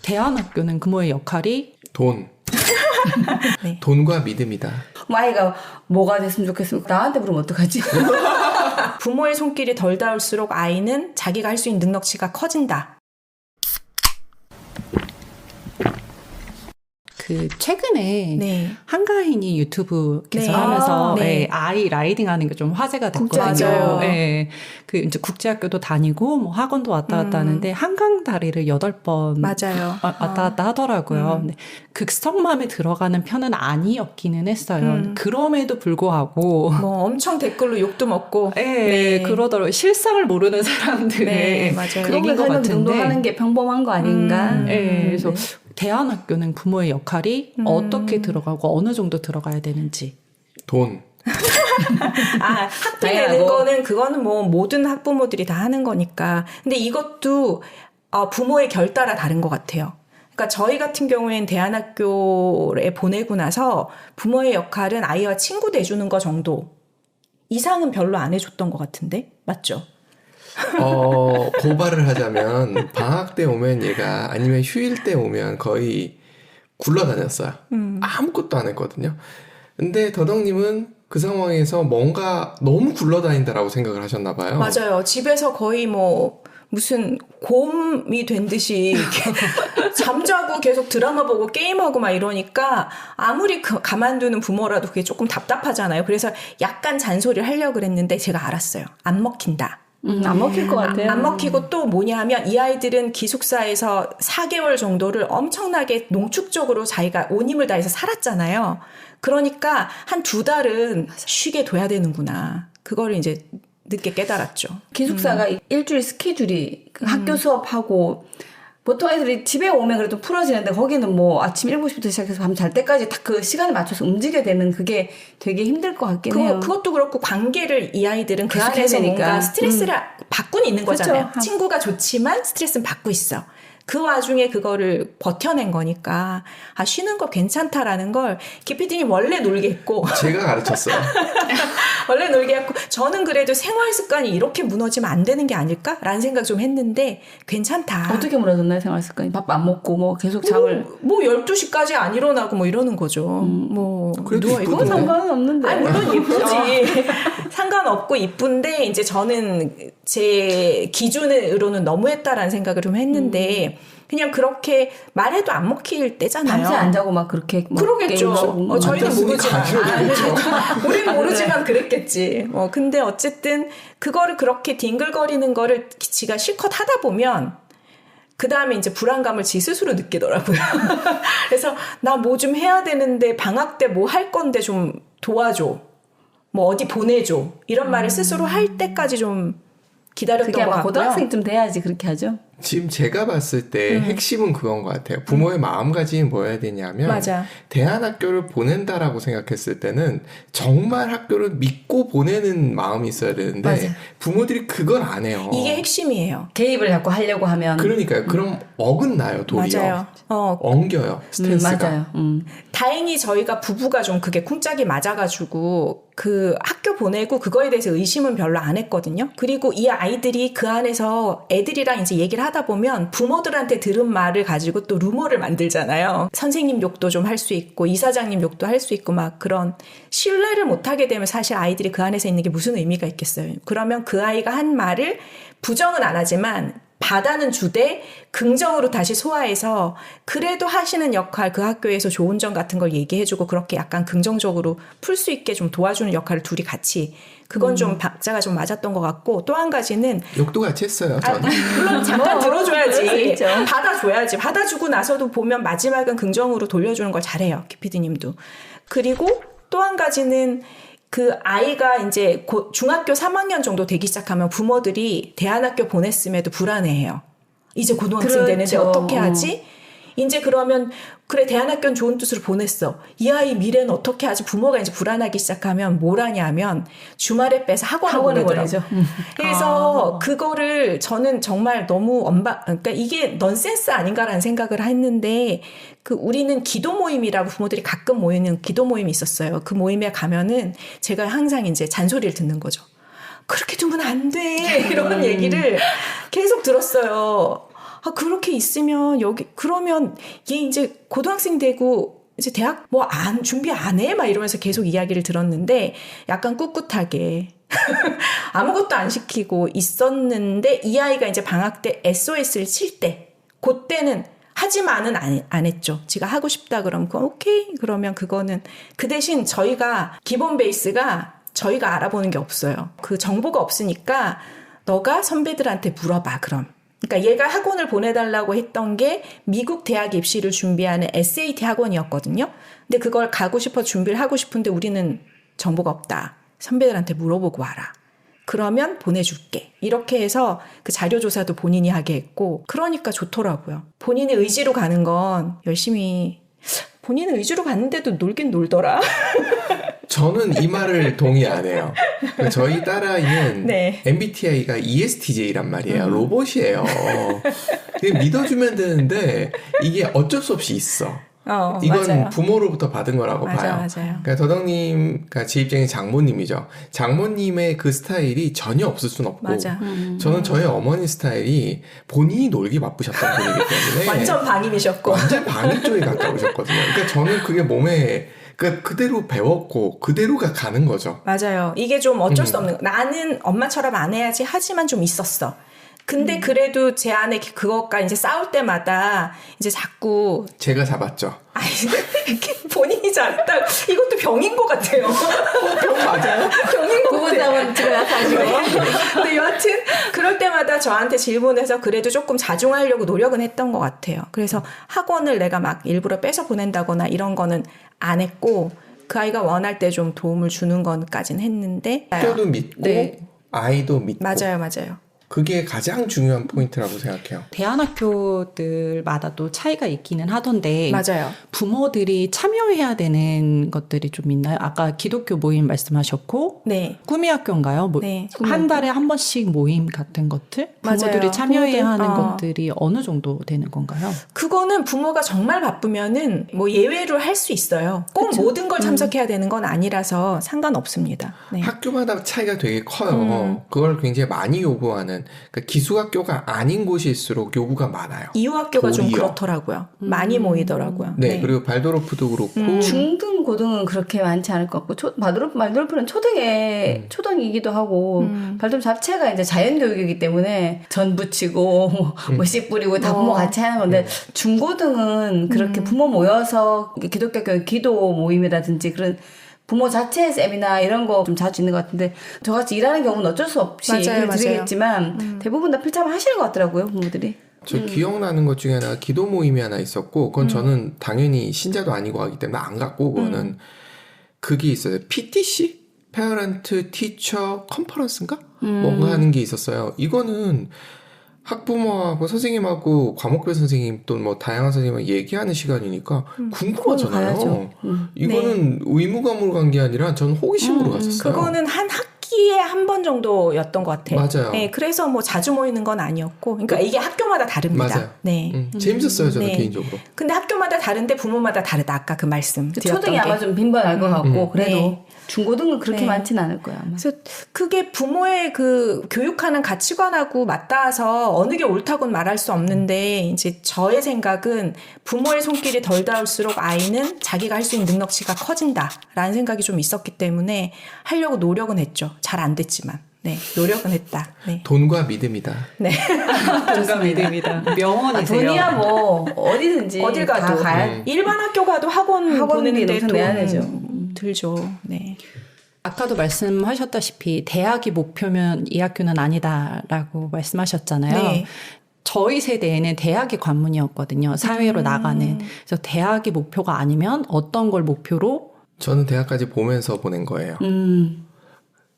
대안학교는 부모의 역할이 돈. 네. 돈과 믿음이다. 아이가 뭐가 됐으면 좋겠습니까? 나한테 물으면 어떡하지? 부모의 손길이 덜 닿을수록 아이는 자기가 할 수 있는 능력치가 커진다. 그 최근에 네. 한가인이 유튜브 계속 네. 하면서 네. 아이 라이딩하는 게 좀 화제가 됐거든요. 맞아요. 네. 그 이제 국제학교도 다니고 뭐 학원도 왔다 갔다 하는데 한강 다리를 8번 맞아요. 왔다 갔다 하더라고요. 근데 극성맘에 들어가는 편은 아니었기는 했어요. 그럼에도 불구하고 뭐 엄청 댓글로 욕도 먹고. 네, 그러더라고요. 실상을 모르는 사람들의 네, 맞아요. 그런 얘기인 것 걸 같은데. 정도하는 게 평범한 거 아닌가? 네, 그래서 네. 대안학교는 부모의 역할이 어떻게 들어가고 어느 정도 들어가야 되는지. 돈. 학비 내는 거는 그거는 뭐 모든 학부모들이 다 하는 거니까. 근데 이것도 부모의 결 따라 다른 것 같아요. 그러니까 저희 같은 경우에는 대안학교에 보내고 나서 부모의 역할은 아이와 친구 돼주는 거 정도 이상은 별로 안 해줬던 것 같은데 맞죠? 고발을 하자면 방학 때 오면 얘가 아니면 휴일 때 오면 거의 굴러다녔어요. 아무것도 안 했거든요. 근데 더덕님은 그 상황에서 뭔가 너무 굴러다닌다라고 생각을 하셨나 봐요. 맞아요. 집에서 거의 뭐 무슨 곰이 된 듯이 이렇게 잠자고 계속 드라마 보고 게임하고 막 이러니까 아무리 가만두는 부모라도 그게 조금 답답하잖아요. 그래서 약간 잔소리를 하려고 그랬는데 제가 알았어요. 안 먹힌다. 안 먹힐 것 같아요. 안 먹히고 또 뭐냐 하면 이 아이들은 기숙사에서 4개월 정도를 엄청나게 농축적으로 자기가 온 힘을 다해서 살았잖아요. 그러니까 한 2달은 쉬게 둬야 되는구나. 그거를 이제 늦게 깨달았죠. 기숙사가 일주일 스케줄이 학교 수업하고 보통 애들이 집에 오면 그래도 풀어지는데 거기는 뭐 아침 7시부터 시작해서 밤 잘 때까지 다 그 시간에 맞춰서 움직여야 되는 그게 되게 힘들 것 같긴 해요. 그것도 그렇고 관계를 이 아이들은 그 계속 안에서 해야 되니까. 뭔가 스트레스를 받고는 있는 거잖아요. 그렇죠. 친구가 좋지만 스트레스는 받고 있어. 그 와중에 그거를 버텨낸 거니까 쉬는 거 괜찮다라는 걸 기피디님 원래 놀게 했고 제가 가르쳤어요. 원래 놀게 했고 저는 그래도 생활 습관이 이렇게 무너지면 안 되는 게 아닐까라는 생각 좀 했는데 괜찮다. 어떻게 무너졌나요, 생활 습관이? 밥 안 먹고 뭐 계속 잠을. 뭐 12시까지 안 일어나고 뭐 이러는 거죠. 뭐 그래도 누워 있고. 그건 상관은 없는데. 아니, 물론 이쁘지. 상관없고 이쁜데 이제 저는 제 기준으로는 너무했다라는 생각을 좀 했는데 그냥 그렇게 말해도 안 먹힐 때잖아요. 밤새 안 자고 막 그렇게. 막 그러겠죠. 저희는 모르지만. 가능하겠죠. 우리는 모르지만 그랬겠지. 근데 어쨌든 그거를 그렇게 뒹글거리는 거를 지가 실컷 하다 보면 그 다음에 이제 불안감을 지 스스로 느끼더라고요. 그래서 나 뭐 좀 해야 되는데 방학 때 뭐 할 건데 좀 도와줘. 뭐 어디 보내줘. 이런 말을 스스로 할 때까지 좀 기다렸던 그게 것 아마 같고요. 고등학생쯤 돼야지 그렇게 하죠. 지금 제가 봤을 때 핵심은 그건 것 같아요. 부모의 마음가짐이 뭐여야 되냐면 맞아. 대안학교를 보낸다라고 생각했을 때는 정말 학교를 믿고 보내는 마음이 있어야 되는데 맞아. 부모들이 그걸 안 해요. 이게 핵심이에요. 개입을 자꾸 하려고 하면. 그러니까요. 그럼 어긋나요, 도리어. 맞아요. 엉겨요, 스탠스가. 맞아요. 다행히 저희가 부부가 좀 그게 쿵짝이 맞아가지고 그 학교 보내고 그거에 대해서 의심은 별로 안 했거든요. 그리고 이 아이들이 그 안에서 애들이랑 이제 얘기를 하다 보면 부모들한테 들은 말을 가지고 또 루머를 만들잖아요. 선생님 욕도 좀 할 수 있고 이사장님 욕도 할 수 있고 막 그런 신뢰를 못하게 되면 사실 아이들이 그 안에서 있는 게 무슨 의미가 있겠어요. 그러면 그 아이가 한 말을 부정은 안 하지만 받아는 주되 긍정으로 다시 소화해서 그래도 하시는 역할 그 학교에서 좋은 점 같은 걸 얘기해주고 그렇게 약간 긍정적으로 풀 수 있게 좀 도와주는 역할을 둘이 같이 그건 좀 박자가 좀 맞았던 것 같고 또 한 가지는 욕도 같이 했어요, 저는. 물론 잠깐 그럴 수 들어줘야지 있죠. 받아줘야지 받아주고 나서도 보면 마지막은 긍정으로 돌려주는 걸 잘해요 기피디님도. 그리고 또 한 가지는 그 아이가 이제 중학교 3학년 정도 되기 시작하면 부모들이 대안학교 보냈음에도 불안해해요. 이제 고등학생 되는데 어떻게 하지? 이제 그러면 그래 대안학교는 좋은 뜻으로 보냈어. 이 아이 미래는 어떻게 하지? 부모가 이제 불안하기 시작하면 뭘 하냐면 주말에 빼서 학원을 보내더라고요. 그래서 그거를 저는 정말 너무 그러니까 이게 넌센스 아닌가라는 생각을 했는데 그 우리는 기도 모임이라고 부모들이 가끔 모이는 기도 모임이 있었어요. 그 모임에 가면은 제가 항상 이제 잔소리를 듣는 거죠. 그렇게 두면 안 돼. 이런 얘기를 계속 들었어요. 그렇게 있으면 그러면 얘 이제 고등학생 되고 이제 대학 뭐 준비 안 해? 막 이러면서 계속 이야기를 들었는데 약간 꿋꿋하게 아무것도 안 시키고 있었는데 이 아이가 이제 방학 때 SOS를 칠 때 그때는 하지만은 안 했죠. 지가 하고 싶다 그러면 오케이. 그러면 그거는 그 대신 저희가 기본 베이스가 저희가 알아보는 게 없어요. 그 정보가 없으니까 너가 선배들한테 물어봐 그럼. 그러니까 얘가 학원을 보내달라고 했던 게 미국 대학 입시를 준비하는 SAT 학원이었거든요. 근데 그걸 가고 싶어 준비를 하고 싶은데 우리는 정보가 없다. 선배들한테 물어보고 와라. 그러면 보내줄게. 이렇게 해서 그 자료조사도 본인이 하게 했고 그러니까 좋더라고요. 본인의 의지로 가는 건 열심히 본인의 의지로 갔는데도 놀긴 놀더라. 저는 이 말을 동의 안 해요. 저희 딸아이는 네. MBTI가 ESTJ란 말이에요. 로봇이에요. 믿어주면 되는데 이게 어쩔 수 없이 있어. 이건 맞아요. 부모로부터 받은 거라고 봐요. 맞아요. 그러니까 더덕님, 그러니까 제 입장에 장모님이죠. 장모님의 그 스타일이 전혀 없을 순 없고, 맞아. 저는 저희 어머니 스타일이 본인이 놀기 바쁘셨던 분이기 때문에 완전 방임이셨고. 완전 방임 쪽에 가까우셨거든요. 그러니까 저는 그게 몸에 그대로 배웠고 그대로가 가는 거죠. 맞아요. 이게 좀 어쩔 수 없는 거. 나는 엄마처럼 안 해야지 하지만 좀 있었어. 근데 그래도 제 안에 그것과 이제 싸울 때마다 이제 자꾸 제가 잡았죠. 아니 본인이 잘했다. 이것도 병인 것 같아요. 병 맞아요? 병인 것 부부 같아요. 싸움은 집에 가서 하시고. 근데 여하튼 그럴 때마다 저한테 질문해서 그래도 조금 자중하려고 노력은 했던 것 같아요. 그래서 학원을 내가 막 일부러 뺏어 보낸다거나 이런 거는 안 했고 그 아이가 원할 때 좀 도움을 주는 것까지는 했는데 학교도 믿고 네. 아이도 믿고 맞아요. 그게 가장 중요한 포인트라고 생각해요. 대안학교들마다 또 차이가 있기는 하던데 맞아요. 부모들이 참여해야 되는 것들이 좀 있나요? 아까 기독교 모임 말씀하셨고 네. 꿈이 학교인가요? 네. 한 달에 한 번씩 모임 같은 것들? 맞아요. 부모들이 참여해야 부모들, 하는 것들이 어느 정도 되는 건가요? 그거는 부모가 정말 바쁘면은 뭐 예외로 할 수 있어요. 꼭 모든 걸 참석해야 되는 건 아니라서 상관없습니다. 네. 학교마다 차이가 되게 커요. 그걸 굉장히 많이 요구하는 그러니까 기숙학교가 아닌 곳일수록 요구가 많아요. 이유학교가 좀 도리어. 그렇더라고요. 많이 모이더라고요. 네, 그리고 발도르프도 그렇고 중등, 고등은 그렇게 많지 않을 것 같고, 발도르프는 초등이기도 하고, 발도르프 자체가 이제 자연교육이기 때문에 전 부치고, 뭐 씨 뿌리고 다 부모 같이 하는 건데, 중고등은 그렇게 부모 모여서 기독교 기도 모임이라든지 그런 부모 자체의 세미나 이런 거 좀 자주 있는 것 같은데 저같이 일하는 경우는 어쩔 수 없이 맞아요. 드리겠지만 대부분 다 필참하시는 것 같더라고요 부모들이. 저 기억나는 것 중에 하나가 기도 모임이 하나 있었고 그건 저는 당연히 신자도 아니고 하기 때문에 안 갔고 그거는 그게 있어요. PTC? Parent Teacher Conference인가? 뭔가 하는 게 있었어요. 이거는 학부모하고 선생님하고 과목별 선생님 또 뭐 다양한 선생님하고 얘기하는 시간이니까 궁금하잖아요. 이거는 의무감으로 간 게 아니라 저는 호기심으로 갔었어요. 그거는 한 학기에 한 번 정도였던 것 같아요. 맞아요. 네, 그래서 뭐 자주 모이는 건 아니었고, 그러니까 이게 학교마다 다릅니다. 맞아요. 네. 재밌었어요, 저는 네. 개인적으로. 근데 학교마다 다른데 부모마다 다르다. 아까 그 말씀 드렸던 초등이 게. 아마 좀 빈번할 것 같고 그래도 네. 중고등은 그렇게 네. 많지는 않을 거야. 아마. 그래서 그게 부모의 그 교육하는 가치관하고 맞닿아서 어느 게 옳다고는 말할 수 없는데 이제 저의 생각은 부모의 손길이 덜 닿을수록 아이는 자기가 할 수 있는 능력치가 커진다라는 생각이 좀 있었기 때문에 하려고 노력은 했죠. 잘 안 됐지만. 네, 노력은 했다. 네. 돈과 믿음이다. 네. 뭔가 믿음이다. 명언이세요. 돈이야 뭐 어디든지 어딜 다 가도 가야 일반 학교 가도 학원 보내는데 노선 돈 내야 되죠. 들죠. 네. 아까도 말씀하셨다시피 대학이 목표면 이 학교는 아니다라고 말씀하셨잖아요. 네. 저희 세대에는 대학이 관문이었거든요. 사회로 나가는. 그래서 대학이 목표가 아니면 어떤 걸 목표로 저는 대학까지 보면서 보낸 거예요.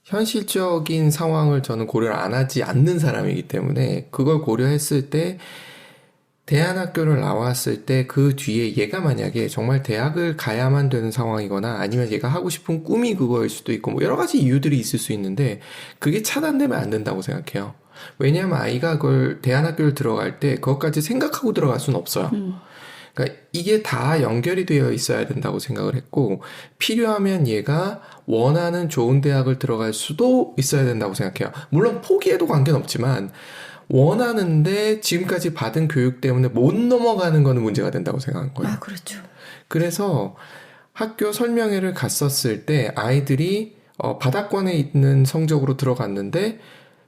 현실적인 상황을 저는 고려를 안 하지 않는 사람이기 때문에 그걸 고려했을 때 대안학교를 나왔을 때 그 뒤에 얘가 만약에 정말 대학을 가야만 되는 상황이거나 아니면 얘가 하고 싶은 꿈이 그거일 수도 있고 뭐 여러 가지 이유들이 있을 수 있는데 그게 차단되면 안 된다고 생각해요. 왜냐하면 아이가 그걸 대안학교를 들어갈 때 그것까지 생각하고 들어갈 수는 없어요. 그러니까 이게 다 연결이 되어 있어야 된다고 생각을 했고 필요하면 얘가 원하는 좋은 대학을 들어갈 수도 있어야 된다고 생각해요. 물론 포기해도 관계는 없지만 원하는데 지금까지 받은 교육 때문에 못 넘어가는 거는 문제가 된다고 생각한 거예요. 아, 그렇죠. 그래서 학교 설명회를 갔었을 때 아이들이 바닥권에 있는 성적으로 들어갔는데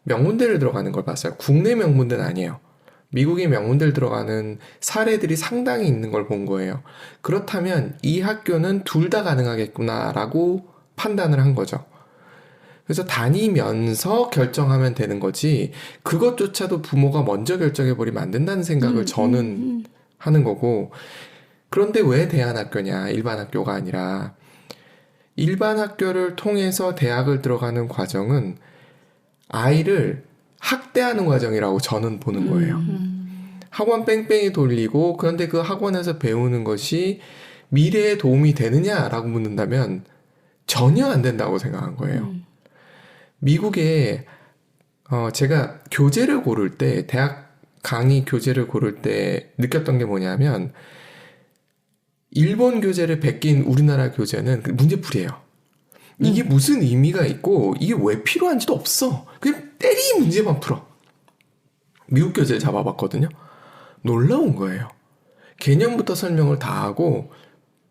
명문대를 들어가는 걸 봤어요. 국내 명문대는 아니에요. 미국의 명문대를 들어가는 사례들이 상당히 있는 걸 본 거예요. 그렇다면 이 학교는 둘 다 가능하겠구나라고 판단을 한 거죠. 그래서 다니면서 결정하면 되는 거지 그것조차도 부모가 먼저 결정해버리면 안 된다는 생각을 저는 하는 거고 그런데 왜 대안학교냐 일반 학교가 아니라 일반 학교를 통해서 대학을 들어가는 과정은 아이를 학대하는 과정이라고 저는 보는 거예요. 학원 뺑뺑이 돌리고 그런데 그 학원에서 배우는 것이 미래에 도움이 되느냐라고 묻는다면 전혀 안 된다고 생각한 거예요. 미국에 제가 교재를 고를 때 대학 강의 교재를 고를 때 느꼈던 게 뭐냐면 일본 교재를 베낀 우리나라 교재는 문제풀이에요. 이게 무슨 의미가 있고 이게 왜 필요한지도 없어. 그냥 때리 문제만 풀어. 미국 교재를 잡아봤거든요. 놀라운 거예요. 개념부터 설명을 다 하고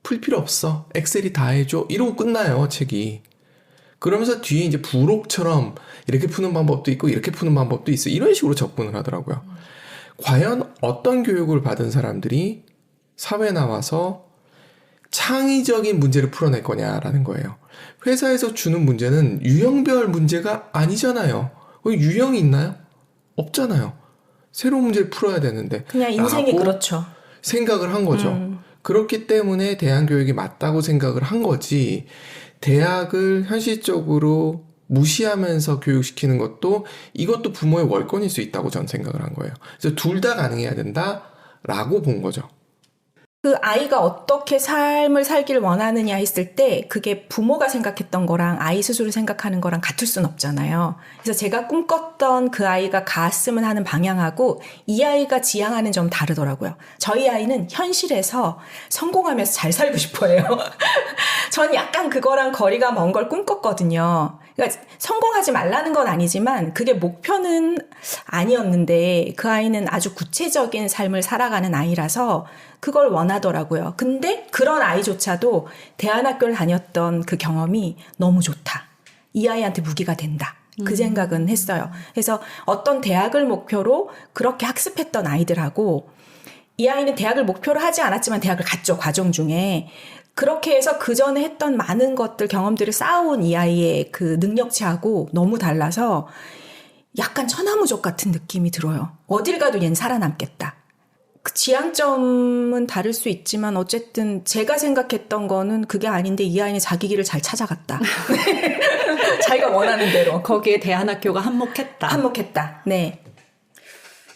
풀 필요 없어. 엑셀이 다 해줘. 이러고 끝나요, 책이. 그러면서 뒤에 이제 부록처럼 이렇게 푸는 방법도 있고 이렇게 푸는 방법도 있어. 이런 식으로 접근을 하더라고요. 과연 어떤 교육을 받은 사람들이 사회에 나와서 창의적인 문제를 풀어낼 거냐라는 거예요. 회사에서 주는 문제는 유형별 문제가 아니잖아요. 유형이 있나요? 없잖아요. 새로운 문제를 풀어야 되는데. 그냥 인생이 그렇죠. 생각을 한 거죠. 그렇기 때문에 대안교육이 맞다고 생각을 한 거지. 대학을 현실적으로 무시하면서 교육시키는 것도 이것도 부모의 월권일 수 있다고 저는 생각을 한 거예요. 그래서 둘 다 가능해야 된다라고 본 거죠. 그 아이가 어떻게 삶을 살길 원하느냐 했을 때 그게 부모가 생각했던 거랑 아이 스스로 생각하는 거랑 같을 순 없잖아요. 그래서 제가 꿈꿨던 그 아이가 갔으면 하는 방향하고 이 아이가 지향하는 점 다르더라고요. 저희 아이는 현실에서 성공하면서 잘 살고 싶어해요. 전 약간 그거랑 거리가 먼 걸 꿈꿨거든요. 그러니까 성공하지 말라는 건 아니지만 그게 목표는 아니었는데 그 아이는 아주 구체적인 삶을 살아가는 아이라서 그걸 원하더라고요. 근데 그런 아이조차도 대안학교를 다녔던 그 경험이 너무 좋다. 이 아이한테 무기가 된다. 그 생각은 했어요. 그래서 어떤 대학을 목표로 그렇게 학습했던 아이들하고 이 아이는 대학을 목표로 하지 않았지만 대학을 갔죠. 과정 중에. 그렇게 해서 그 전에 했던 많은 것들, 경험들을 쌓아온 이 아이의 그 능력치하고 너무 달라서 약간 천하무적 같은 느낌이 들어요. 어딜 가도 얜 살아남겠다. 그 지향점은 다를 수 있지만 어쨌든 제가 생각했던 거는 그게 아닌데 이 아이는 자기 길을 잘 찾아갔다. 자기가 원하는 대로. 거기에 대안학교가 한몫했다. 한몫했다. 네.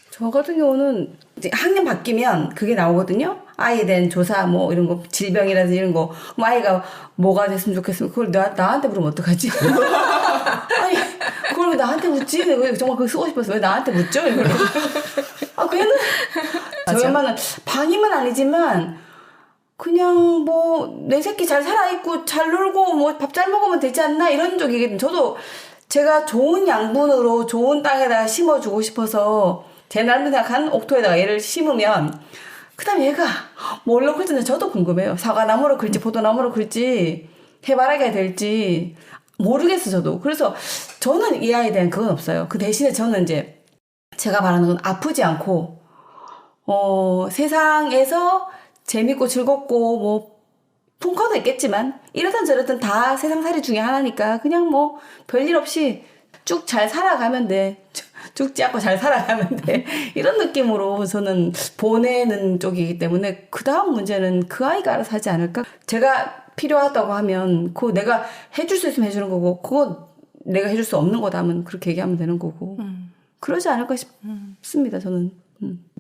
저 같은 경우는 이제 학년 바뀌면 그게 나오거든요. 아이에 대한 조사, 뭐 이런 거, 질병이라든지 이런 거, 뭐 아이가 뭐가 됐으면 좋겠으면 그걸 나한테 물으면 어떡하지? 아니, 그걸 왜 나한테 묻지? 왜 정말 그거 쓰고 싶어서 왜 나한테 묻죠? 아, 걔는 저희 엄마는 방임은 아니지만 그냥 뭐 내 새끼 잘 살아있고 잘 놀고 뭐 밥 잘 먹으면 되지 않나 이런 쪽이거든요. 저도 제가 좋은 양분으로 좋은 땅에다가 심어주고 싶어서 제 나름대로 생각한 옥토에다가 얘를 심으면 그 다음에 얘가 뭘로 클지는 저도 궁금해요. 사과나무로 클지 포도나무로 클지 해바라기가 될지 모르겠어 저도. 그래서 저는 이 아이에 대한 그건 없어요. 그 대신에 저는 이제 제가 바라는 건 아프지 않고 세상에서 재밌고 즐겁고 뭐 풍파도 있겠지만 이러든 저러든 다 세상살이 중에 하나니까 그냥 뭐 별일 없이 쭉 잘 살아가면 돼. 죽지 않고 잘 살아가면 돼. 이런 느낌으로 저는 보내는 쪽이기 때문에 그 다음 문제는 그 아이가 알아서 하지 않을까? 제가 필요하다고 하면 그거 내가 해줄 수 있으면 해주는 거고 그거 내가 해줄 수 없는 거다 하면 그렇게 얘기하면 되는 거고 그러지 않을까 싶습니다. 저는.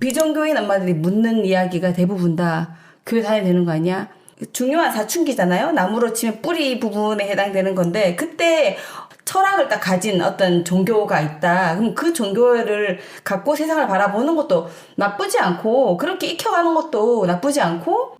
비정교인 엄마들이 묻는 이야기가 대부분 다 교회 다녀야 되는 거 아니야? 중요한 사춘기잖아요. 나무로 치면 뿌리 부분에 해당되는 건데 그때 철학을 딱 가진 어떤 종교가 있다. 그럼 그 종교를 갖고 세상을 바라보는 것도 나쁘지 않고 그렇게 익혀가는 것도 나쁘지 않고